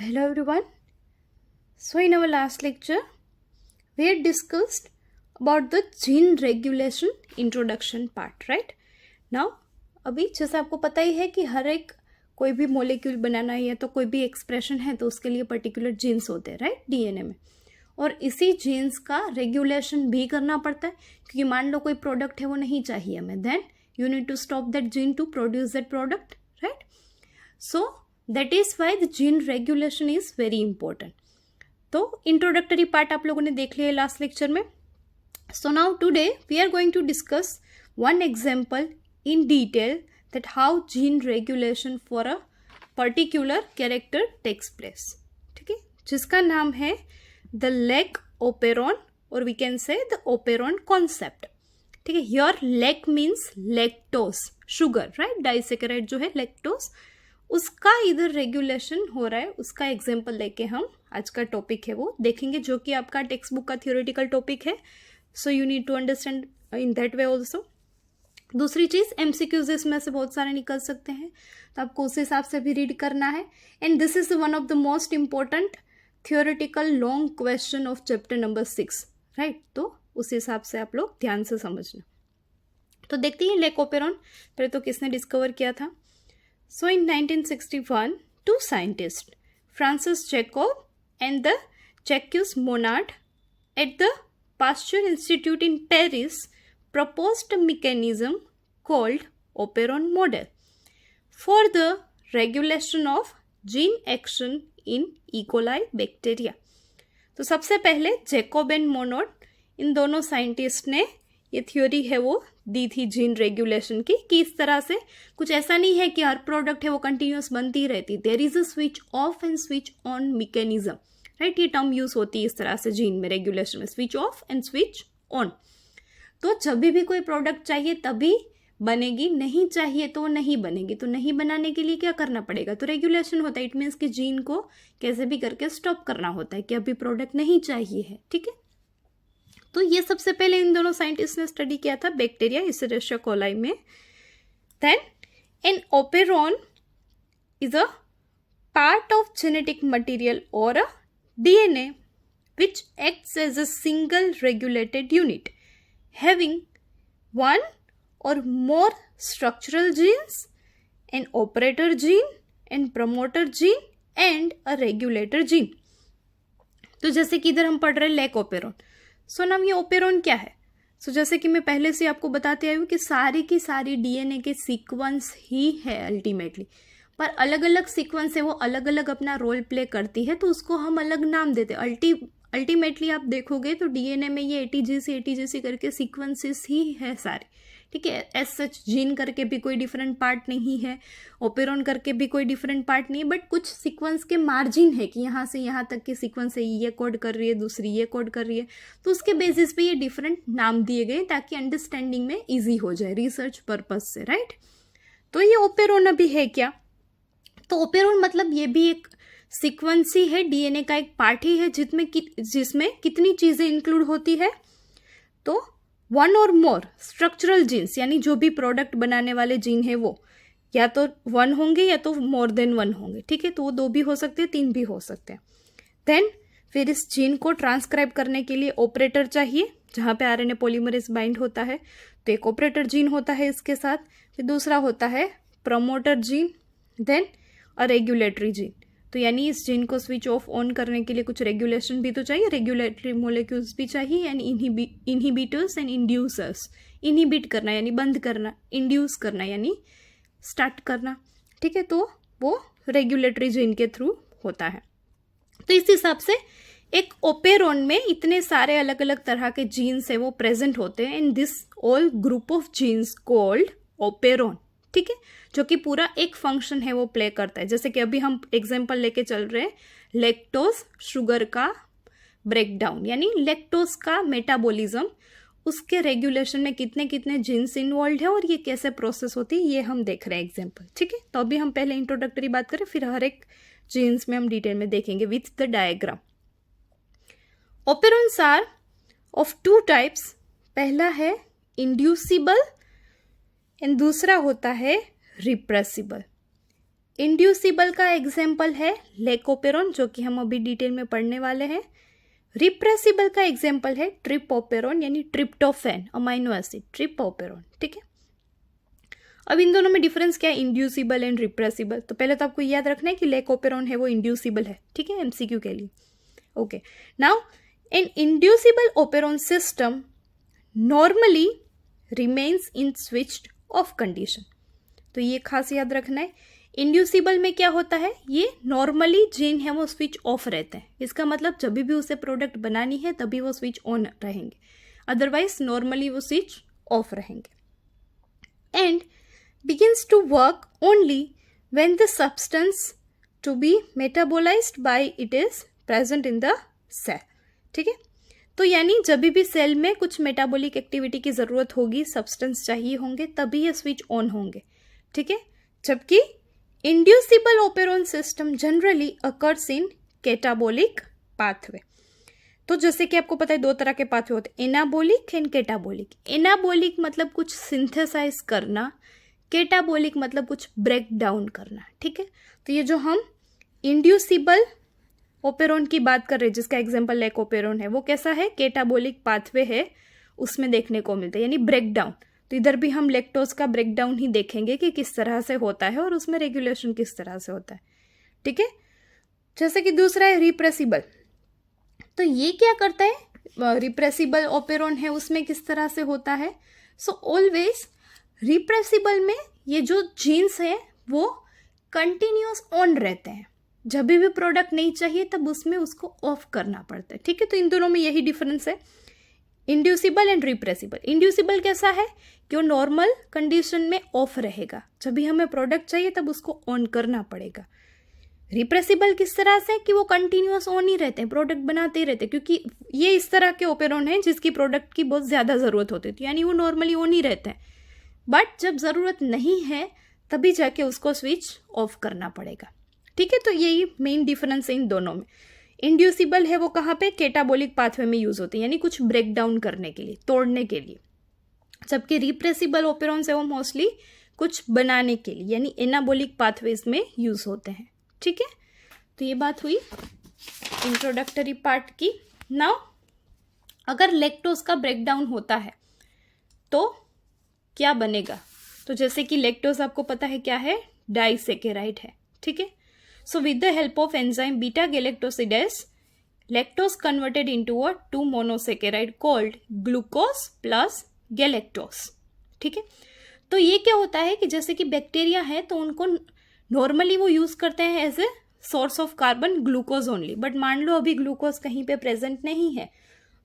Hello everyone. So in our last lecture, we had discussed about the gene regulation introduction part, right? Now, अभी जैसे आपको पता ही है कि हर एक कोई भी मोलिक्यूल बनाना है या तो कोई भी एक्सप्रेशन है तो उसके लिए पर्टिकुलर जीन्स होते हैं, राइट, डीएनए में। और इसी जीन्स का रेगुलेशन भी करना पड़ता है क्योंकि मान लो कोई प्रोडक्ट है वो नहीं चाहिए हमें, then you need to stop that gene to produce that product, right? So that is why the gene regulation is very important. तो इंट्रोडक्टरी पार्ट आप लोगों ने देख लिया लास्ट लेक्चर में। So now today we are going to discuss one example in detail that how gene regulation for a particular character takes place, ठीक है, जिसका नाम है the Lek operon और we can say the operon concept, ठीक है। Here Lek means lactose sugar, right, disaccharide जो है lactose, उसका इधर रेगुलेशन हो रहा है, उसका एग्जाम्पल लेके हम आज का टॉपिक है वो देखेंगे, जो कि आपका टेक्स्ट बुक का थियोरेटिकल टॉपिक है। So you need to understand in that way also. दूसरी चीज़ एमसीक्यूज इसमें से बहुत सारे निकल सकते हैं तो आपको उस हिसाब से भी रीड करना है। And this is one of the most important theoretical long question of chapter number 6, right? तो उस हिसाब से आप लोग ध्यान से समझना। तो देखते हैं लेक ओपेरॉन पहले तो किसने डिस्कवर किया था। So in 1961 two scientist Francis Jacob and the Jacques Monod at the Pasteur Institute in Paris proposed a mechanism called operon model for the regulation of gene action in E. coli bacteria। तो सबसे पहले Jacob and Monod इन दोनों scientist ने ये theory है वो दी थी gene regulation की, कि इस तरह से कुछ ऐसा नहीं है कि हर प्रोडक्ट है वो कंटिन्यूस बनती रहती, there is a switch off and switch on mechanism, right? ये टर्म यूज होती है इस तरह से जीन में रेगुलेशन में, switch off and switch on. तो जब भी कोई प्रोडक्ट चाहिए तभी बनेगी, नहीं चाहिए तो नहीं बनेगी। तो नहीं बनाने के लिए क्या करना पड़ेगा? तो रेगुलेशन होता है। इट मीन्स कि जीन को कैसे भी करके स्टॉप करना होता है कि अभी प्रोडक्ट नहीं चाहिए है, ठीक है। तो ये सबसे पहले इन दोनों साइंटिस्ट ने स्टडी किया था बैक्टीरिया इशेरिशिया कोलाई में। Then an operon is a part of genetic material और a DNA which acts as a single regulated unit having one or more structural genes, an operator gene, and promoter gene, and a regulator gene। तो जैसे कि इधर हम पढ़ रहे हैं lake operon. सो नाम ये ओपेरॉन क्या है? सो जैसे कि मैं पहले से आपको बताते आई हूँ कि सारी की सारी डीएनए के सीक्वेंस ही है अल्टीमेटली, पर अलग अलग सीक्वेंस है वो अलग अलग अपना रोल प्ले करती है, तो उसको हम अलग नाम देते हैं। अल्टीमेटली आप देखोगे तो डीएनए में ये एटीजीसी करके सीक्वेंसेस ही है सारे, ठीक है। एज सच जीन करके भी कोई डिफरेंट पार्ट नहीं है, ओपेरॉन करके भी कोई डिफरेंट पार्ट नहीं है, बट कुछ सीक्वेंस के मार्जिन है कि यहाँ से यहाँ तक के सीक्वेंस है, ये कोड कर रही है, दूसरी ये कोड कर रही है, तो उसके बेसिस पे ये डिफरेंट नाम दिए गए ताकि अंडरस्टैंडिंग में ईजी हो जाए रिसर्च पर्पज से, राइट? तो ये ओपेरॉन अभी है क्या? तो ओपेरॉन मतलब ये भी एक सीक्वेंस ही है, डीएनए का एक पार्ट ही है जिसमें कितनी चीजें इंक्लूड होती है? तो वन और मोर स्ट्रक्चरल जीन्स, यानी जो भी प्रोडक्ट बनाने वाले जीन है वो या तो वन होंगे या तो मोर देन वन होंगे, ठीक है। तो वो 2 भी हो सकते हैं, 3 भी हो सकते हैं। देन फिर इस जीन को ट्रांसक्राइब करने के लिए ऑपरेटर चाहिए, जहाँ पे आरएनए पॉलीमरेज बाइंड होता है, तो एक ऑपरेटर जीन होता है इसके साथ। फिर दूसरा होता है promoter gene, then a regulatory gene. तो यानी इस जीन को स्विच ऑफ ऑन करने के लिए कुछ रेगुलेशन भी तो चाहिए, रेगुलेटरी मोलिक्यूल्स भी चाहिए, यानी इनहिबिटर्स एंड इंड्यूसर्स। इनहिबिट करना यानी बंद करना, इंड्यूस करना यानी स्टार्ट करना, ठीक है। तो वो रेगुलेटरी जीन के थ्रू होता है। तो इस हिसाब से एक ओपेरॉन में इतने सारे अलग अलग तरह के जीन्स है वो प्रेजेंट होते हैं, and this all group of genes called operon, ठीक है, जो कि पूरा एक फंक्शन है वो प्ले करता है। जैसे कि अभी हम एग्जांपल लेके चल रहे हैं लैक्टोज शुगर का ब्रेकडाउन, यानी लैक्टोज का मेटाबॉलिज्म, उसके रेगुलेशन में कितने कितने जीन्स इन्वॉल्व है और ये कैसे प्रोसेस होती है ये हम देख रहे हैं एग्जांपल, ठीक है। तो अभी हम पहले इंट्रोडक्टरी बात करें, फिर हर एक जीन्स में हम डिटेल में देखेंगे with the diagram. Operons are of 2 types. पहला है इंड्यूसिबल एंड दूसरा होता है रिप्रेसिबल। इंड्यूसिबल का एग्जाम्पल है लेकोपेरोन, जो कि हम अभी डिटेल में पढ़ने वाले हैं। रिप्रेसिबल का एग्जाम्पल है ट्रिप्टोपेरोन यानी ट्रिप्टोफैन अमाइनो एसिड ट्रिप्टोपेरोन। ठीक है, अब इन दोनों में डिफरेंस क्या है, इंड्यूसिबल एंड रिप्रेसिबल। तो पहले तो आपको याद रखना है कि लेकोपेरोन है वो इंड्यूसिबल है। ठीक है, एमसीक्यू के लिए। Okay, now an inducible operon system normally remains in switched off condition. तो ये खास याद रखना है, इंड्यूसिबल में क्या होता है, ये नॉर्मली जीन है वो स्विच ऑफ रहते हैं। इसका मतलब जब भी उसे प्रोडक्ट बनानी है तभी वो स्विच ऑन रहेंगे, अदरवाइज नॉर्मली वो स्विच ऑफ रहेंगे। And begins to work only when the substance to be metabolised by it is present in the cell. ठीक है, तो यानी जब भी सेल में कुछ मेटाबॉलिक एक्टिविटी की जरूरत होगी, सब्सटेंस चाहिए होंगे, तभी ये स्विच ऑन होंगे। ठीक है, जबकि inducible operon system generally occurs in catabolic pathway. तो जैसे कि आपको पता है दो तरह के पाथवे होते हैं, एनाबोलिक एंड कैटाबोलिक। एनाबोलिक मतलब कुछ सिंथेसाइज करना, कैटाबोलिक मतलब कुछ ब्रेक डाउन करना। ठीक है, तो ये जो हम इंड्यूसिबल ओपेरोन की बात कर रहे हैं, जिसका एग्जाम्पल लेकोपेरोन है, वो कैसा है, कैटाबोलिक पाथवे है, उसमें देखने को मिलता है, यानी ब्रेक डाउन। तो इधर भी हम लैक्टोज का ब्रेक डाउन ही देखेंगे कि किस तरह से होता है और उसमें रेगुलेशन किस तरह से होता है। ठीक है, जैसे कि दूसरा है रिप्रेसिबल। तो ये क्या करता है, रिप्रेसिबल ओपेरोन है उसमें किस तरह से होता है। सो ऑलवेज रिप्रेसिबल में ये जो जीन्स है वो कंटिन्यूस ऑन रहते हैं, जब भी प्रोडक्ट नहीं चाहिए तब उसमें उसको ऑफ करना पड़ता है। ठीक है, तो इन दोनों में यही डिफरेंस है, इंड्यूसिबल एंड रिप्रेसिबल। इंड्यूसिबल कैसा है कि वो नॉर्मल कंडीशन में ऑफ रहेगा, जब भी हमें प्रोडक्ट चाहिए तब उसको ऑन करना पड़ेगा। रिप्रेसिबल किस तरह से कि वो कंटिन्यूअस ऑन ही रहते हैं, प्रोडक्ट बनाते ही रहते हैं, क्योंकि ये इस तरह के ओपेरोन है जिसकी प्रोडक्ट की बहुत ज़्यादा ज़रूरत होती है, यानी वो नॉर्मली ऑन ही रहते हैं, बट जब ज़रूरत नहीं है तभी जाके उसको स्विच ऑफ करना पड़ेगा। ठीक है, तो यही मेन डिफरेंस है इन दोनों में। इंड्यूसिबल है वो कहाँ पे, कैटाबोलिक पाथवे में यूज होते हैं, यानी कुछ ब्रेक डाउन करने के लिए, तोड़ने के लिए, जबकि रिप्रेसिबल ओपेरोन्स है वो मोस्टली कुछ बनाने के लिए, यानी एनाबोलिक पाथवेज में यूज होते हैं। ठीक है, तो ये बात हुई इंट्रोडक्टरी पार्ट की। नाउ अगर लैक्टोज का ब्रेक डाउन होता है तो क्या बनेगा, तो जैसे कि लैक्टोज आपको पता है क्या है, डाइसेकेराइड है। ठीक है, so with the help of enzyme beta galactosidase, lactose converted into a 2 monosaccharide called glucose plus galactose। ठीक है, तो ये क्या होता है कि जैसे कि बैक्टीरिया है तो उनको नॉर्मली वो यूज करते हैं as a source of carbon glucose only, but मान लो अभी ग्लूकोज कहीं पे प्रेजेंट नहीं है,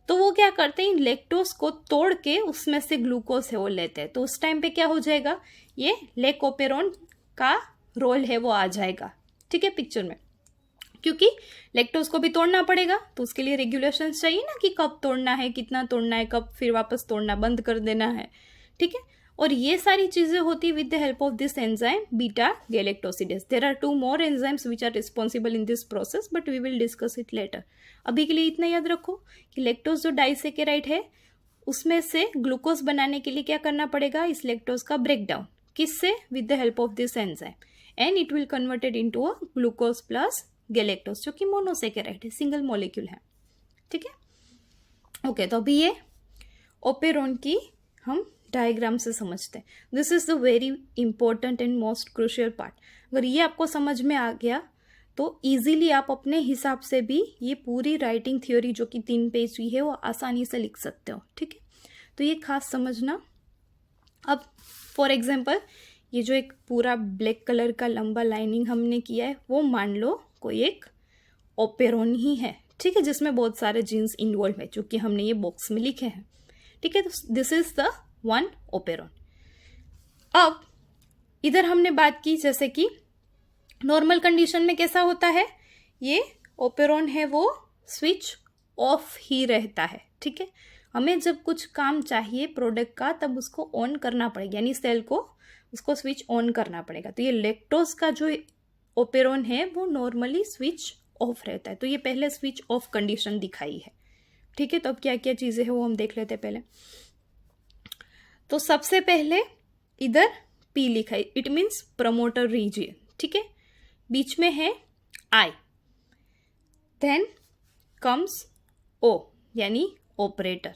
तो वो क्या करते हैं, लैक्टोज को तोड़ के उसमें से ग्लूकोज है वो लेते हैं। तो उस टाइम पे क्या हो जाएगा, ये लेकोपेरोन का रोल है वो आ जाएगा। ठीक है, पिक्चर में, क्योंकि लैक्टोज को भी तोड़ना पड़ेगा तो उसके लिए रेगुलेशंस चाहिए ना, कि कब तोड़ना है, कितना तोड़ना है, कब फिर वापस तोड़ना बंद कर देना है। ठीक है, और ये सारी चीजें होती with the help of this enzyme beta galactosidase. There are 2 more enzymes which are responsible in this process, but we will discuss it later। अभी के लिए इतना याद रखो कि लैक्टोज जो डाइसेकेराइड है उसमें से ग्लूकोज बनाने के लिए क्या करना पड़ेगा, इस लैक्टोज का ब्रेक डाउन, किससे, with the help of this enzyme, and it will converted into a glucose plus galactose, जो कि मोनोसेकेराइड है, सिंगल मॉलिक्यूल है। ठीक है, ओके, तो अभी ये ओपेरोन की हम डायग्राम से समझते हैं। This is the very important and most crucial part. अगर ये आपको समझ में आ गया तो इजीली आप अपने हिसाब से भी ये पूरी राइटिंग थ्योरी जो कि 3 पेज की है वो आसानी से लिख सकते हो। ठीक है, तो ये खास समझना। अब फॉर एग्जाम्पल ये जो एक पूरा ब्लैक कलर का लंबा लाइनिंग हमने किया है वो मान लो कोई एक ओपेरोन ही है। ठीक है, जिसमें बहुत सारे जीन्स इन्वॉल्व है, जो कि हमने ये बॉक्स में लिखे हैं। ठीक है, तो दिस इज द 1 ओपेरोन। अब इधर हमने बात की जैसे कि नॉर्मल कंडीशन में कैसा होता है, ये ओपेरोन है वो स्विच ऑफ ही रहता है। ठीक है, हमें जब कुछ काम चाहिए प्रोडक्ट का तब उसको ऑन करना पड़ेगा, यानी सेल को उसको स्विच ऑन करना पड़ेगा। तो ये लैक्टोज का जो ओपेरोन है वो नॉर्मली स्विच ऑफ रहता है। तो ये पहले स्विच ऑफ कंडीशन दिखाई है। ठीक है, तो अब क्या क्या चीज़ें हैं वो हम देख लेते हैं पहले। तो सबसे पहले इधर पी लिखा है, इट मीन्स प्रमोटर रीजियन। ठीक है, बीच में है I, देन कम्स O यानी ऑपरेटर,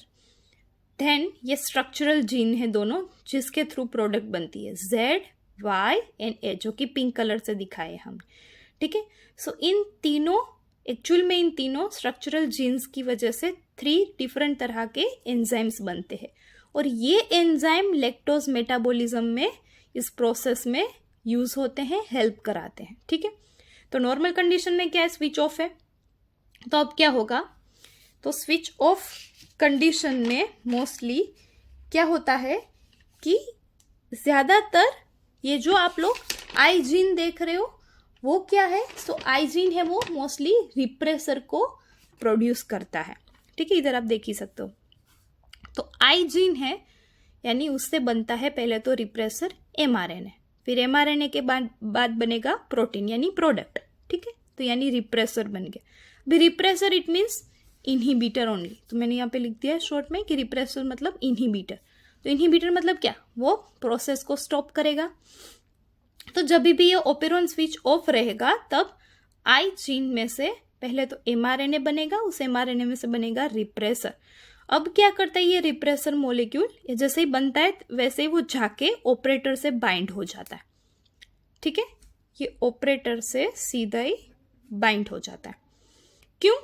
देन ये स्ट्रक्चरल जीन है दोनों जिसके थ्रू प्रोडक्ट बनती है Z, Y एंड A, जो कि पिंक कलर से दिखाए हम, ठीक है। सो इन तीनों एक्चुअल में इन तीनों स्ट्रक्चरल जीन्स की वजह से 3 डिफरेंट तरह के एंजाइम्स बनते हैं और ये एंजाइम लैक्टोज मेटाबॉलिज्म में इस प्रोसेस में यूज होते हैं, हेल्प कराते हैं, ठीक है। तो नॉर्मल कंडीशन में क्या है, स्विच ऑफ है, तो अब क्या होगा, तो स्विच ऑफ कंडीशन में मोस्टली क्या होता है कि ज़्यादातर ये जो आप लोग आई जीन देख रहे हो वो क्या है, सो आई जीन है वो मोस्टली रिप्रेसर को प्रोड्यूस करता है, ठीक है। इधर आप देख ही सकते हो, तो आई जीन है यानी उससे बनता है पहले तो रिप्रेसर mRNA, फिर mRNA के बाद बनेगा प्रोटीन यानी प्रोडक्ट, ठीक है। तो यानी रिप्रेसर बन गया। अभी repressor it means inhibitor only, तो मैंने यहाँ पे लिख दिया है शॉर्ट में कि रिप्रेसर मतलब इनहिबिटर। तो इनहिबिटर मतलब क्या, वो प्रोसेस को स्टॉप करेगा। तो जब भी ये ओपेरॉन स्विच ऑफ रहेगा तब आई जीन में से पहले तो mRNA बनेगा, उस mRNA में से बनेगा रिप्रेसर। अब क्या करता है ये रिप्रेसर मोलिक्यूल, जैसे ही बनता है वैसे ही वो जाके ऑपरेटर से बाइंड हो जाता है, ठीक है। ये ऑपरेटर से सीधा ही बाइंड हो जाता है। क्यों?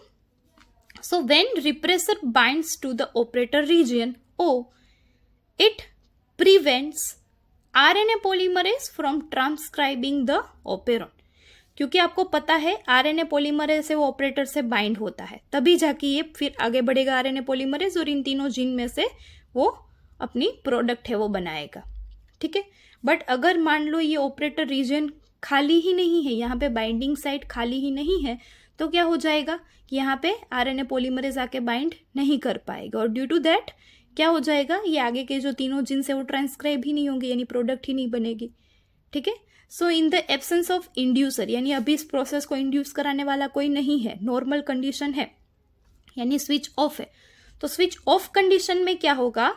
So when repressor binds to the operator region O, it prevents RNA polymerase from transcribing the operon, क्योंकि आपको पता है RNA polymerase से वो ऑपरेटर से बाइंड होता है, तभी जाके ये फिर आगे बढ़ेगा RNA polymerase और इन तीनों जीन में से वो अपनी प्रोडक्ट है वो बनाएगा, ठीक है। बट अगर मान लो ये ऑपरेटर रीजन खाली ही नहीं है, यहाँ पे बाइंडिंग साइट खाली ही नहीं है, तो क्या हो जाएगा कि यहाँ पे RNA polymerase आके बाइंड नहीं कर पाएगा और ड्यू टू दैट क्या हो जाएगा, ये आगे के जो तीनों जीन्स है वो ट्रांसक्राइब ही नहीं होंगे यानी प्रोडक्ट ही नहीं बनेगी, ठीक है। So in the absence of inducer, यानी अभी इस प्रोसेस को इंड्यूस कराने वाला कोई नहीं है, नॉर्मल कंडीशन है यानी स्विच ऑफ है। तो स्विच ऑफ कंडीशन में क्या होगा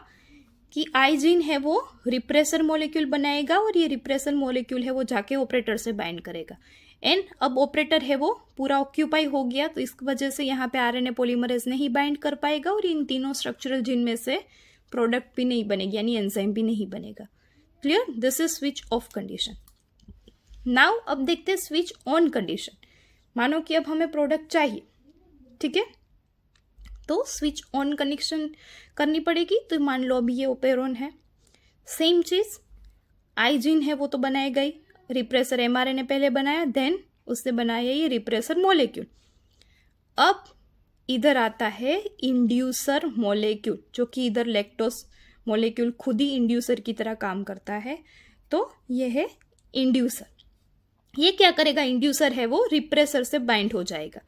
कि आई जीन है वो रिप्रेसर मॉलिक्यूल बनाएगा और ये रिप्रेसर मॉलिक्यूल है वो जाके ऑपरेटर से बाइंड करेगा एंड अब ऑपरेटर है वो पूरा ऑक्यूपाई हो गया, तो इस वजह से यहाँ पे RNA पोलीमरेज नहीं बाइंड कर पाएगा और इन तीनों स्ट्रक्चरल जीन में से प्रोडक्ट भी नहीं बनेगी यानी एंजाइम भी नहीं बनेगा। Clear? This is switch off condition. Now अब देखते हैं स्विच ऑन कंडीशन। मानो कि अब हमें प्रोडक्ट चाहिए, ठीक है, तो स्विच ऑन कंडीशन करनी पड़ेगी। तो मान लो अभी ये ओपेरॉन है, सेम चीज आई जीन है वो तो बनाएगा ही, रिप्रेसर mRNA पहले बनाया, देन उससे बनाया ये रिप्रेसर मॉलिक्यूल। अब इधर आता है इंड्यूसर मॉलिक्यूल, जो कि इधर लैक्टोज मॉलिक्यूल खुद ही इंड्यूसर की तरह काम करता है, तो ये है इंड्यूसर। ये क्या करेगा, इंड्यूसर है वो रिप्रेसर से बाइंड हो जाएगा,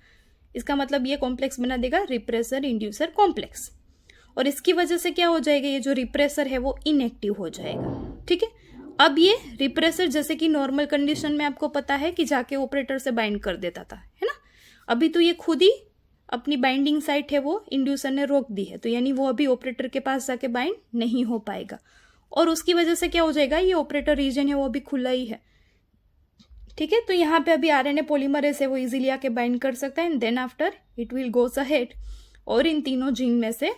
इसका मतलब ये कॉम्प्लेक्स बना देगा रिप्रेसर इंड्यूसर कॉम्प्लेक्स, और इसकी वजह से क्या हो जाएगा, ये जो रिप्रेसर है वो इनएक्टिव हो जाएगा, ठीक है। अब ये रिप्रेसर जैसे कि नॉर्मल कंडीशन में आपको पता है कि जाके ऑपरेटर से बाइंड कर देता था, है ना, अभी तो ये खुद ही अपनी बाइंडिंग साइट है वो इंड्यूसर ने रोक दी है, तो यानी वो अभी ऑपरेटर के पास जाके बाइंड नहीं हो पाएगा, और उसकी वजह से क्या हो जाएगा, ये ऑपरेटर रीजन है वो अभी खुला ही है, ठीक है। तो यहाँ पे अभी RNA पोलीमरेज है वो इजीली आके बाइंड कर सकता है and then after it will goes ahead और इन तीनों जीन में से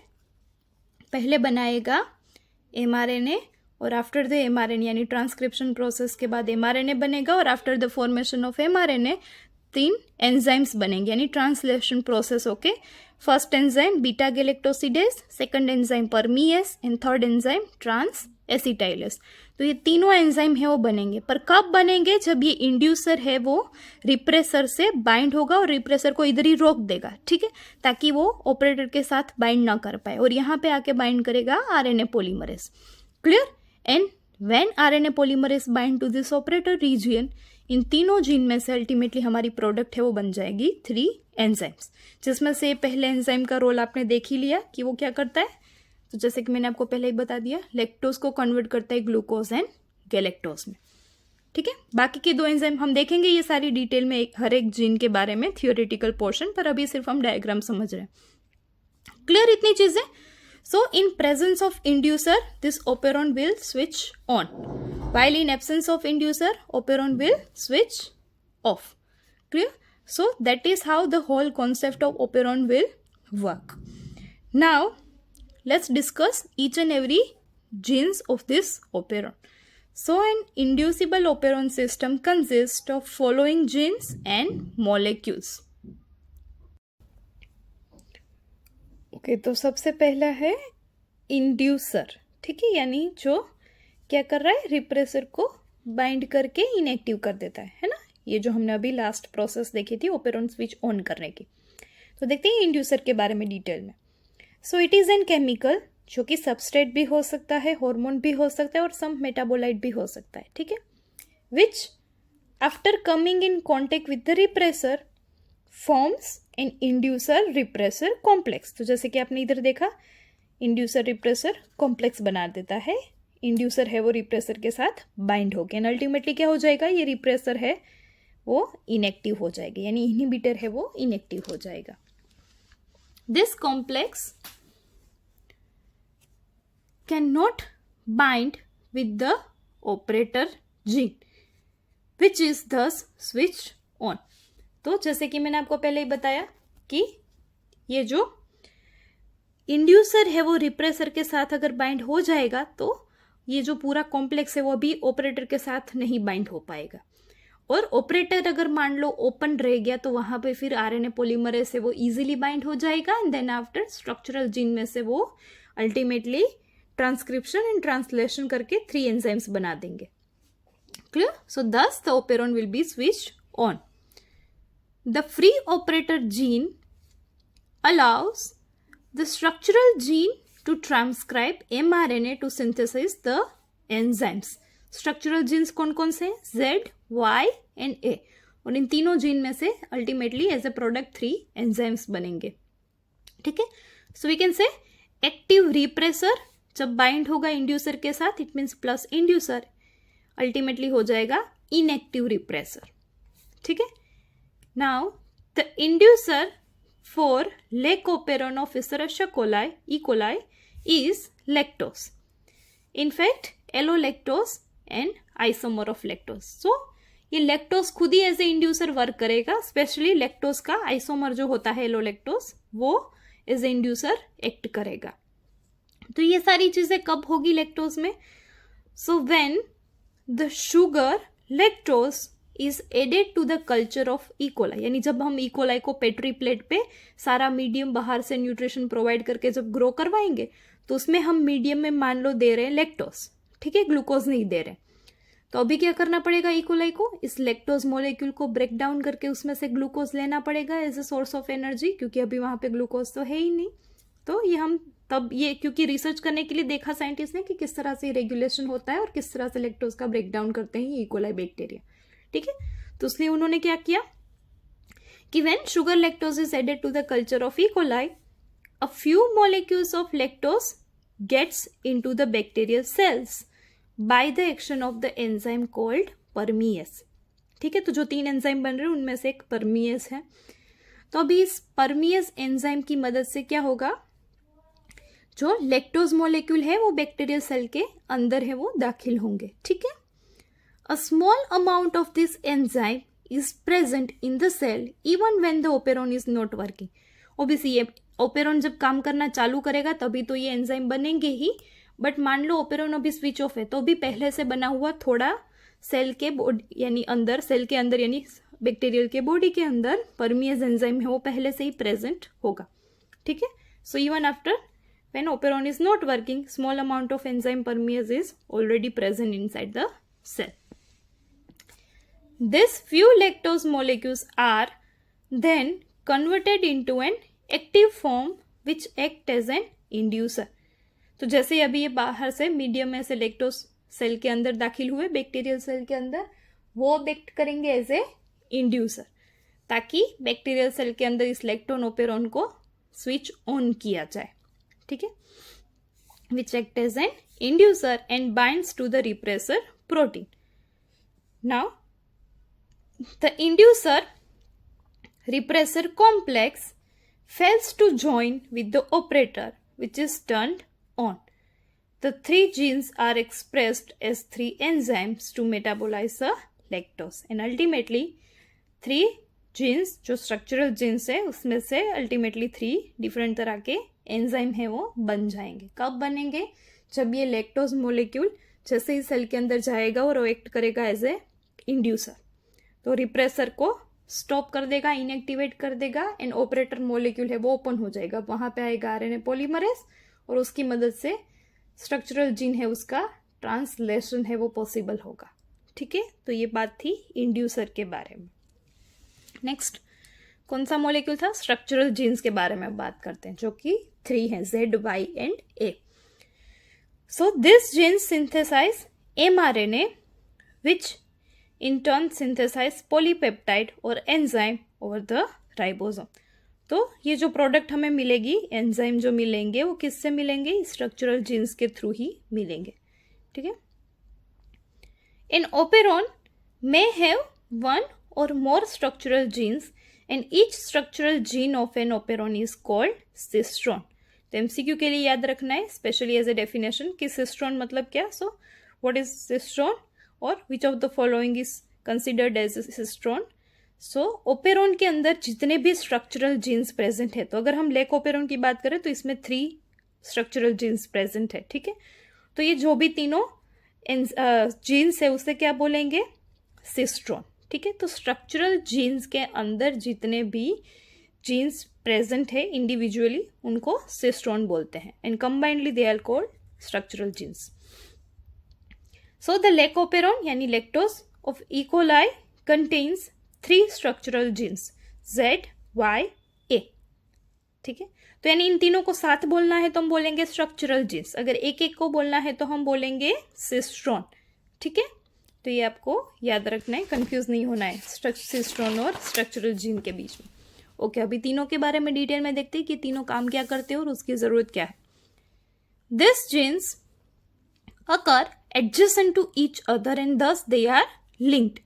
पहले बनाएगा mRNA और आफ्टर द mRNA यानी ट्रांसक्रिप्शन प्रोसेस के बाद mRNA बनेगा और after the formation of mRNA 3 enzymes बनेंगे यानी ट्रांसलेशन प्रोसेस होके first enzyme beta galactosidase, second enzyme permease and third enzyme trans acetylase. तो ये तीनों एंजाइम है वो बनेंगे, पर कब बनेंगे, जब ये इंड्यूसर है वो रिप्रेसर से बाइंड होगा और रिप्रेसर को इधर ही रोक देगा, ठीक है, ताकि वो ऑपरेटर के साथ बाइंड ना कर पाए, और यहाँ पे आके बाइंड करेगा RNA polymerase. Clear? And when RNA polymerase bind to this operator region, इन तीनों जीन में से अल्टीमेटली हमारी प्रोडक्ट है वो बन जाएगी 3 एंजाइम्स, जिसमें से पहले एंजाइम का रोल आपने देख ही लिया कि वो क्या करता है, तो जैसे कि मैंने आपको पहले ही बता दिया, लैक्टोज को कन्वर्ट करता है ग्लूकोज एंड गैलेक्टोज में, ठीक है। बाकी के 2 एंजाइम हम देखेंगे ये सारी डिटेल में हर एक जीन के बारे में थियोरेटिकल पोर्शन, पर अभी सिर्फ हम डायग्राम समझ रहे हैं। क्लियर इतनी चीजें? So in presence of inducer, this operon will switch on, while in absence of inducer, operon will switch off. Clear? So that is how the whole concept of operon will work. Now let's discuss each and every genes of this operon. So an inducible operon system consists of following genes and molecules. Okay तो सबसे पहला है inducer, ठीक है, यानी जो क्या कर रहा है, रिप्रेसर को बाइंड करके इनएक्टिव कर देता है ना. ये जो हमने अभी लास्ट प्रोसेस देखी थी ओपेरॉन स्विच ऑन करने की. तो देखते हैं इंड्यूसर के बारे में डिटेल में. So it is an chemical जो कि सबस्ट्रेट भी हो सकता है, हार्मोन भी हो सकता है और सम मेटाबोलाइट भी हो सकता है, ठीक है, which after coming in contact with the repressor forms an inducer repressor complex. तो जैसे कि आपने इधर देखा, इंड्यूसर रिप्रेसर कॉम्प्लेक्स बना देता है. इंड्यूसर है वो रिप्रेसर के साथ बाइंड हो गया एंड अल्टीमेटली क्या हो जाएगा, ये रिप्रेसर है वो इनएक्टिव हो जाएगा, यानी इनहिबिटर है वो इनएक्टिव हो जाएगा. This complex can not bind with the operator gene which is दस स्विच ऑन. तो जैसे कि मैंने आपको पहले ही बताया कि ये जो इंड्यूसर है वो रिप्रेसर के साथ अगर बाइंड हो जाएगा तो ये जो पूरा कॉम्प्लेक्स है वो भी ऑपरेटर के साथ नहीं बाइंड हो पाएगा. और ऑपरेटर अगर मान लो ओपन रह गया तो वहां पे फिर आरएनए पॉलीमरेज से वो इजीली बाइंड हो जाएगा and then after structural gene में से वो अल्टीमेटली ट्रांसक्रिप्शन एंड ट्रांसलेशन करके 3 एंजाइम्स बना देंगे. क्लियर? सो दस the operon will be switch on. The free operator gene allows the structural gene to transcribe mRNA to synthesize the enzymes. Structural genes कौन कौन से हैं? Z, Y and A. और इन तीनों जीन में से ultimately as a product 3 enzymes बनेंगे, ठीक है. So we can say active repressor जब बाइंड होगा इंड्यूसर के साथ, it means plus inducer, ultimately हो जाएगा इनएक्टिव रिप्रेसर, ठीक है. Now, the inducer for lac operon of Escherichia coli, E. coli, is lactose. In fact, allolactose and isomer of lactose. So, ये lactose खुद ही as a inducer work करेगा. Specially lactose का isomer जो होता है एलोलैक्टोज, वो एज ए इंड्यूसर एक्ट करेगा. तो ये सारी चीजें कब होगी लैक्टोज में? So when the sugar lactose is added to the culture of E coli, यानी जब हम इकोलाई को पेट्री प्लेट पे सारा मीडियम बाहर से न्यूट्रिशन प्रोवाइड करके जब ग्रो करवाएंगे तो उसमें हम मीडियम में मान लो दे रहे हैं लैक्टोज, ठीक है, ग्लूकोज नहीं दे रहे. तो अभी क्या करना पड़ेगा इकोलाई को, इस लैक्टोज मोलिक्यूल को ब्रेक डाउन करके उसमें से ग्लूकोज लेना पड़ेगा as a source of energy, क्योंकि अभी वहां पे ग्लूकोज तो है ही नहीं. तो ये हम तब ये क्योंकि रिसर्च करने के लिए देखा साइंटिस्ट ने कि किस तरह से रेगुलेशन होता है और किस तरह से लैक्टोज का ब्रेक डाउन करते हैं इकोलाई बैक्टीरिया, ठीक है. तो इसलिए उन्होंने क्या किया कि when sugar lactose is added to the culture of E coli, a few molecules of lactose gets into the bacterial cells by the action of the enzyme called permease, ठीक है. तो जो 3 एंजाइम बन रहे हैं उनमें से एक परमीएस है. तो अभी इस परमीएस एंजाइम की मदद से क्या होगा, जो लैक्टोज मॉलिक्यूल है वो बैक्टीरियल सेल के अंदर है वो दाखिल होंगे, ठीक है. A small amount of this enzyme is present in the cell even when the operon is not working. Obviously ये ओपेरॉन जब काम करना चालू करेगा तभी तो ये एंजाइम बनेंगे ही, बट मान लो ओपेरॉन अभी स्विच ऑफ है तो भी पहले से बना हुआ थोड़ा सेल के बॉडी यानी अंदर, सेल के अंदर यानी बैक्टीरियल के बॉडी के अंदर परमीएस एंजाइम है वो पहले से ही प्रेजेंट होगा, ठीक है. So even after when operon is not working, small amount of enzyme permease is already present inside the cell. These few lactose molecules are then converted into an active form which act as an inducer. तो जैसे अभी ये बाहर से medium में से lactose cell के अंदर दाखिल हुए बैक्टीरियल सेल के अंदर, वो एक्ट करेंगे एज ए इंड्यूसर ताकि बैक्टीरियल सेल के अंदर इस लैक्टोन ओपेरॉन को स्विच ऑन किया जाए, ठीक है. Which act as an inducer and binds to the repressor protein. Now the inducer repressor complex fails to join with the operator which is turned on. The 3 genes are expressed as 3 enzymes to metabolize the lactose and ultimately 3 jeans जो structural genes है उसमें से ultimately 3 different तरह के enzyme है वो बन जाएंगे। कब बनेंगे? जब ये लैक्टोज मोलिक्यूल जैसे ही सेल के अंदर जाएगा और वो एक्ट करेगा एज ए इंड्यूसर, तो रिप्रेसर को स्टॉप कर देगा, इनएक्टिवेट कर देगा एंड ऑपरेटर मोलिक्यूल है वो ओपन हो जाएगा। वहां पे आएगा आरएनए पॉलीमरेज और उसकी मदद से स्ट्रक्चरल जीन है उसका ट्रांसलेशन है वो पॉसिबल होगा। ठीक है, तो ये बात थी इंड्यूसर के बारे में। नेक्स्ट कौन सा मॉलिक्यूल था? स्ट्रक्चरल जीन्स के बारे में बात करते हैं जो कि 3 हैं, Z, Y and A। So this genes synthesise mRNA which in turn synthesize polypeptide और enzyme over the ribosome। तो ये जो प्रोडक्ट हमें मिलेगी, एंजाइम जो मिलेंगे वो किससे मिलेंगे? स्ट्रक्चरल जीन्स के थ्रू ही मिलेंगे। ठीक है, an operon may have 1 or more structural genes and each structural gene of an operon is called cistron। तो MCQ के लिए याद रखना है स्पेशली एज ए डेफिनेशन कि सिस्ट्रॉन मतलब क्या। सो व्हाट इज सिस्ट्रॉन और which of the following is considered as cistron. So operon के अंदर जितने भी स्ट्रक्चरल जीन्स प्रेजेंट है, तो अगर हम लेक ओपेरॉन की बात करें तो इसमें 3 स्ट्रक्चरल जीन्स प्रेजेंट है। ठीक है, तो ये जो भी तीनों जीन्स है उसे क्या बोलेंगे? सिस्ट्रॉन। ठीक है, तो स्ट्रक्चरल जीन्स के अंदर जितने भी जीन्स प्रेजेंट है इंडिविजुअली उनको सिस्ट्रॉन बोलते हैं and combinedly they are called structural genes. So the leucoperon यानी lactose of E. coli contains 3 structural genes Z, Y, A। ठीक है, तो यानी इन तीनों को साथ बोलना है तो हम बोलेंगे स्ट्रक्चरल जीन्स, अगर एक एक को बोलना है तो हम बोलेंगे सिस्ट्रॉन। ठीक है, तो ये आपको याद रखना है, कंफ्यूज नहीं होना है सिस्ट्रॉन और स्ट्रक्चरल जीन के बीच में। ओके, अभी तीनों के बारे में डिटेल में देखते हैं कि तीनों काम क्या करते हैं और उसकी जरूरत क्या है। This genes occur adjacent to each other and thus they are linked।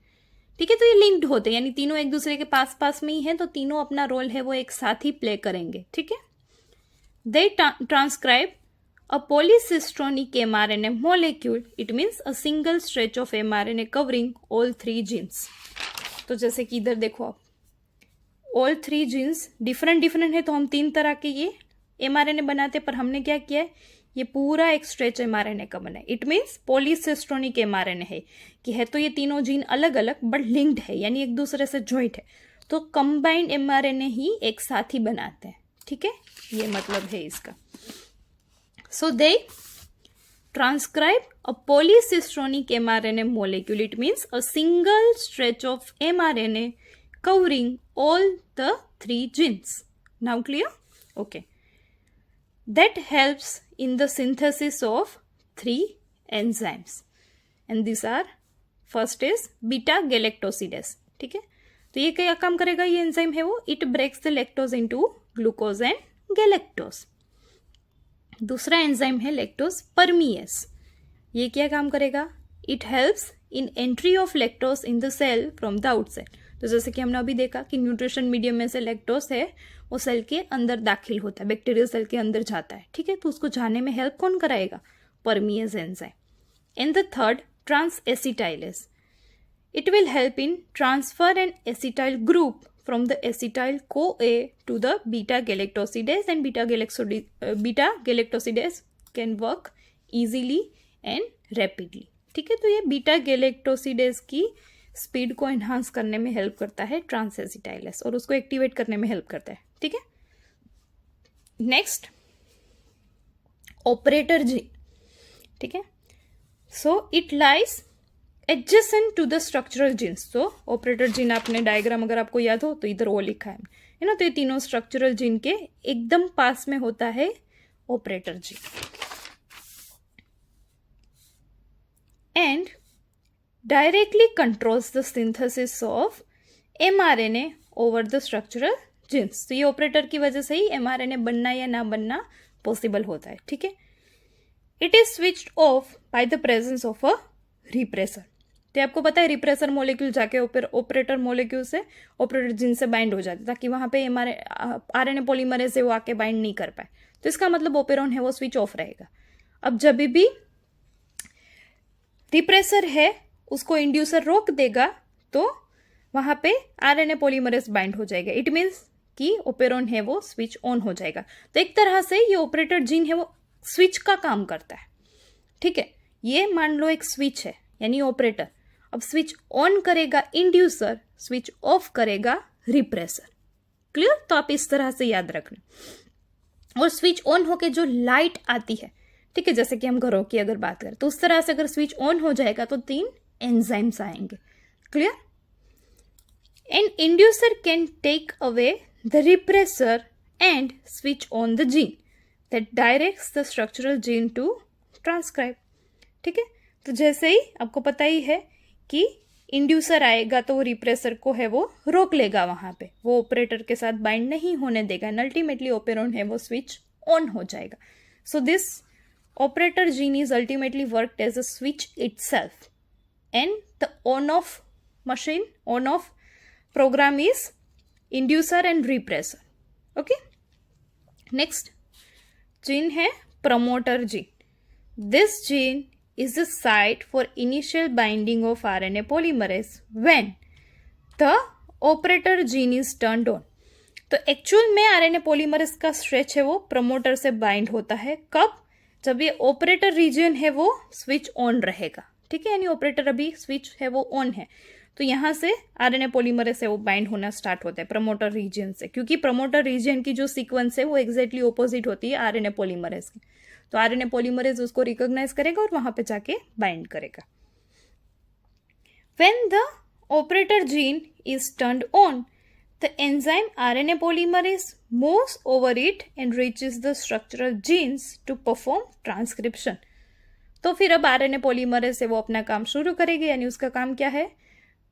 ठीक है, तो ये लिंक्ड होते हैं यानी तीनों एक दूसरे के पास पास में ही हैं, तो तीनों अपना रोल है वो एक साथ ही प्ले करेंगे। ठीक है, they transcribe a polycistronic mRNA molecule, it means a single stretch of mRNA covering all 3 genes। तो जैसे कि इधर देखो आप, ऑल 3 जीन्स डिफरेंट डिफरेंट है तो हम 3 तरह के ये mRNA बनाते, पर हमने क्या किया है, ये पूरा एक स्ट्रेच mRNA का बना है। इट मीन्स पॉलीसिस्ट्रोनिक mRNA है कि है तो ये तीनों जीन अलग अलग बट लिंक्ड है यानी एक दूसरे से ज्वाइंट है, तो कंबाइंड mRNA ही एक साथ ही बनाते हैं। ठीक है, ये मतलब है इसका। So they transcribe a polycistronic mRNA molecule, it means a single stretch of mRNA covering all the 3 genes। Now clear? Okay, that helps in the synthesis of 3 enzymes and these are, first is beta galactosidase। ठीक है, तो ये क्या काम करेगा? ये enzyme है वो it breaks the lactose into glucose and galactose. दूसरा एंजाइम है लैक्टोज परमिएस, ये क्या काम करेगा? It helps in entry of lactose in the cell from the outside. तो जैसे कि हमने अभी देखा कि न्यूट्रिशन मीडियम में से लैक्टोज है वो सेल के अंदर दाखिल होता है, बैक्टीरियल सेल के अंदर जाता है। ठीक है, तो उसको जाने में हेल्प कौन कराएगा? Permease enzyme. And the third transacetylase, it will help in transfer an acetyl group from the acetyl CoA to the beta galactosidase and beta galactosidase can work easily and rapidly. ठीक है, तो ये beta galactosidase की speed को enhance करने में help करता है ट्रांस एसिटाइलेज और उसको एक्टिवेट करने में हेल्प करता है। ठीक है, नेक्स्ट ऑपरेटर जीन। ठीक है, so it lies adjacent to the structural genes. तो ऑपरेटर जीन आपने डायग्राम अगर आपको याद हो तो इधर वो लिखा है ना, तो ये तीनों स्ट्रक्चरल जीन के एकदम पास में होता है operator gene. And directly controls the synthesis of mRNA over the structural genes। तो ये ऑपरेटर की वजह से ही mRNA बनना या ना बनना पॉसिबल होता है। ठीक है, it is switched off by the presence of a repressor. तो आपको पता है रिप्रेसर मॉलिक्यूल जाके ऑपरेटर मॉलिक्यूल से ऑपरेटर जीन से बाइंड हो जाता है ताकि वहां पे RNA पॉलीमरेज से वो आके बाइंड नहीं कर पाए, तो इसका मतलब ओपेरॉन है वो स्विच ऑफ रहेगा। अब जब भी रिप्रेसर है उसको इंड्यूसर रोक देगा तो वहाँ पे आरएनए पॉलीमरेज बाइंड हो जाएगा। इट मीन्स कि ओपेरॉन है वो स्विच ऑन हो जाएगा। तो एक तरह से ये ऑपरेटर जीन है वो स्विच का काम करता है, ठीक है। ये मान लो एक स्विच है यानी ऑपरेटर। अब स्विच ऑन करेगा इंड्यूसर, स्विच ऑफ करेगा रिप्रेसर। क्लियर? तो आप इस तरह से याद रखना। और स्विच ऑन होके जो लाइट आती है, ठीक है, जैसे कि हम घरों की अगर बात करें तो उस तरह से अगर स्विच ऑन हो जाएगा तो 3 एंजाइम्स आएंगे। Clear? An inducer can take away the repressor and switch on the gene that directs the structural gene to transcribe. ठीक है, तो जैसे ही आपको पता ही है कि इंड्यूसर आएगा तो वो रिप्रेसर को है वो रोक लेगा, वहां पे वो ऑपरेटर के साथ बाइंड नहीं होने देगा एंड अल्टीमेटली ऑपेरॉन है वो स्विच ऑन हो जाएगा। So this operator gene is ultimately worked as a switch itself and the on off machine, on off program is inducer and repressor. Okay, next gene है promoter gene. This gene is the site for initial binding of RNA polymerase when the operator gene is turned on। तो actual में RNA polymerase का stretch है वो promoter से bind होता है। कब? जब ये ऑपरेटर रीजन है वो स्विच ऑन रहेगा। ठीक है, यानी ऑपरेटर अभी स्विच है वो ऑन है, तो यहाँ से आरएनए पॉलीमरेज से वो बाइंड होना स्टार्ट होता है प्रमोटर रीजन से, क्योंकि प्रमोटर रीजन की जो सीक्वेंस है वो एग्जैक्टली ऑपोजिट होती है आरएनए पॉलीमरेज की। तो आरएनए पॉलीमरेज उसको रिकॉग्नाइज करेगा और वहां पे जाके बाइंड करेगा। When the operator gene is turned on, the enzyme RNA polymerase moves over it and reaches the structural genes to perform transcription. तो फिर अब आरएनए पॉलीमरेज से वो अपना काम शुरू करेगी, यानी उसका काम क्या है?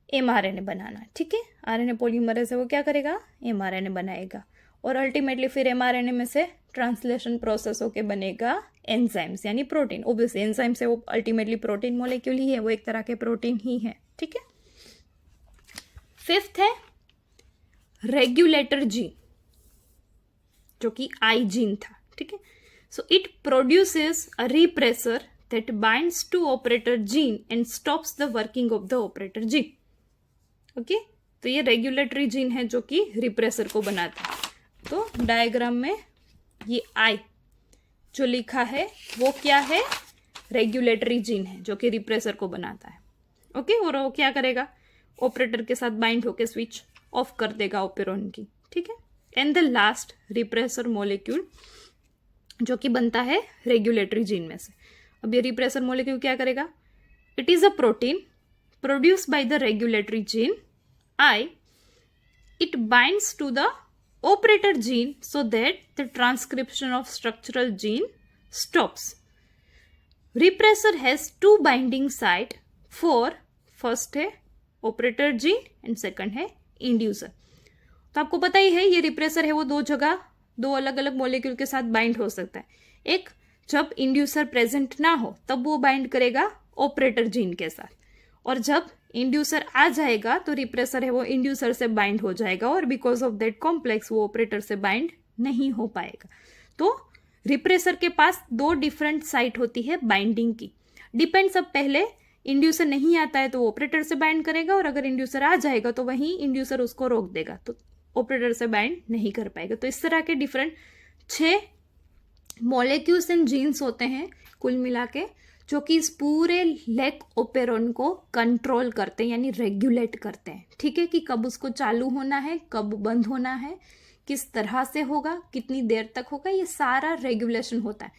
एमआरएनए बनाना। ठीक है, आरएनए पॉलीमरेज से वो क्या करेगा? एमआरएनए बनाएगा और अल्टीमेटली फिर एमआरएनए में से ट्रांसलेशन प्रोसेस होके बनेगा एंजाइम्स यानी प्रोटीन। ओब्वियसली एंजाइम से वो अल्टीमेटली प्रोटीन मॉलिक्यूल ही है, वो एक तरह के प्रोटीन ही है। ठीक है, फिफ्थ है रेगुलेटर जीन, जो कि आई जीन था। ठीक है, so it produces a repressor that binds to operator gene and stops the working of the operator gene. Okay, तो ये रेगुलेटरी जीन है जो कि रिप्रेसर को बनाता है। तो डायग्राम में ये आई जो लिखा है वो क्या है? रेगुलेटरी जीन है जो कि रिप्रेसर को बनाता है। ओके, और वो क्या करेगा? ऑपरेटर के साथ बाइंड होकर स्विच ऑफ कर देगा ऑपेरॉन की। ठीक है, and the last repressor molecule जो कि बनता है रेगुलेटरी जीन में से। अब ये रिप्रेसर मॉलिक्यूल क्या करेगा? It is a protein produced by the regulatory gene I. It binds to the operator gene so that the transcription of structural gene stops. Repressor has two binding site for first है operator gene and second है inducer। तो आपको पता ही है ये repressor है वो दो जगह दो अलग अलग मॉलिक्यूल के साथ बाइंड हो सकता है। एक जब इंड्यूसर प्रेजेंट ना हो तब वो बाइंड करेगा ऑपरेटर जीन के साथ, और जब इंड्यूसर आ जाएगा तो रिप्रेसर है वो इंड्यूसर से बाइंड हो जाएगा और बिकॉज ऑफ दैट कॉम्प्लेक्स वो ऑपरेटर से बाइंड नहीं हो पाएगा। तो रिप्रेसर के पास दो डिफरेंट साइट होती है बाइंडिंग की। डिपेंड्स, अब पहले इंड्यूसर नहीं आता है तो वो ऑपरेटर से बाइंड करेगा, और अगर इंड्यूसर आ जाएगा तो वहीं इंड्यूसर उसको रोक देगा तो ऑपरेटर से बाइंड नहीं कर पाएगा। तो इस तरह के डिफरेंट 6 मॉलिक्यूल्स एंड जीन्स होते हैं कुल मिला के, जो कि इस पूरे लेक ओपेरॉन को कंट्रोल करते हैं यानी रेगुलेट करते हैं। ठीक है, कि कब उसको चालू होना है, कब बंद होना है, किस तरह से होगा, कितनी देर तक होगा, ये सारा रेगुलेशन होता है।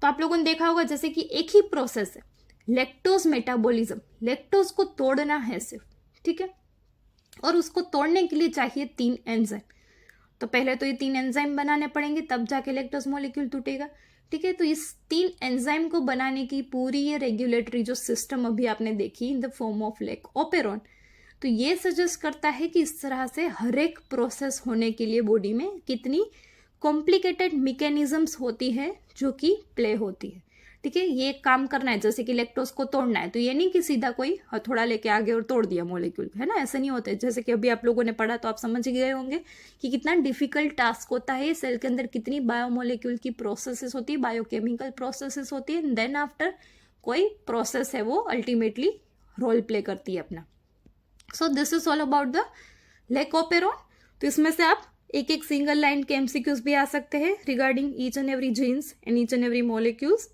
तो आप लोगों ने देखा होगा जैसे कि एक ही प्रोसेस है लैक्टोज मेटाबॉलिज्म, लैक्टोज को तोड़ना है सिर्फ। ठीक है, और उसको तोड़ने के लिए चाहिए 3 एंजाइम। तो पहले तो ये 3 एंजाइम बनाने पड़ेंगे तब जाके लैक्टोज मॉलिक्यूल टूटेगा। ठीक है, तो इस 3 एंजाइम को बनाने की पूरी ये रेगुलेटरी जो सिस्टम अभी आपने देखी in the form of lake operon, तो ये सजेस्ट करता है कि इस तरह से हर एक प्रोसेस होने के लिए बॉडी में कितनी कॉम्प्लिकेटेड मैकेनिज्म्स होती है जो कि प्ले होती है। ठीक है, ये काम करना है, जैसे कि लैक्टोज को तोड़ना है तो ये नहीं कि सीधा कोई हथौड़ा लेके आगे और तोड़ दिया मॉलिक्यूल, है ना, ऐसा नहीं होता है। जैसे कि अभी आप लोगों ने पढ़ा तो आप समझ गए होंगे कि कितना डिफिकल्ट टास्क होता है। सेल के अंदर कितनी बायोमोलिक्यूल की प्रोसेसेस होती है, बायोकेमिकल प्रोसेसेस होती है, देन आफ्टर कोई प्रोसेस है वो अल्टीमेटली रोल प्ले करती है अपना। So this is all about the lac operon. तो इसमें से आप एक एक सिंगल लाइन के एमसीक्यूज भी आ सकते हैं regarding each and every genes and each and every molecules.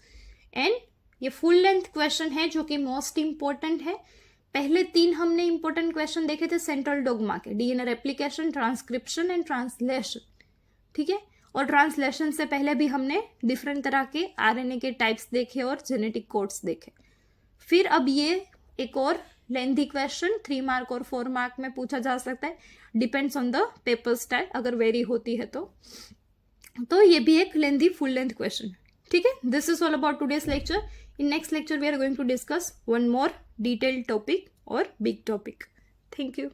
And ये फुल लेंथ क्वेश्चन है जो कि मोस्ट इंपॉर्टेंट है। पहले 3 हमने इंपॉर्टेंट क्वेश्चन देखे थे सेंट्रल डोग्मा के, DNA replication, transcription and translation, ठीक है। और ट्रांसलेशन से पहले भी हमने डिफरेंट तरह के आरएनए के टाइप्स देखे और जेनेटिक कोड्स देखे। फिर अब ये एक और लेंथी क्वेश्चन 3 मार्क और 4 मार्क में पूछा जा सकता है, depends on the paper style, अगर वेरी होती है तो ये भी एक लेंथी फुल लेंथ क्वेश्चन, ठीक है। This is all about today's lecture. In next lecture we are going to discuss one more detailed topic और बिग टॉपिक। Thank you.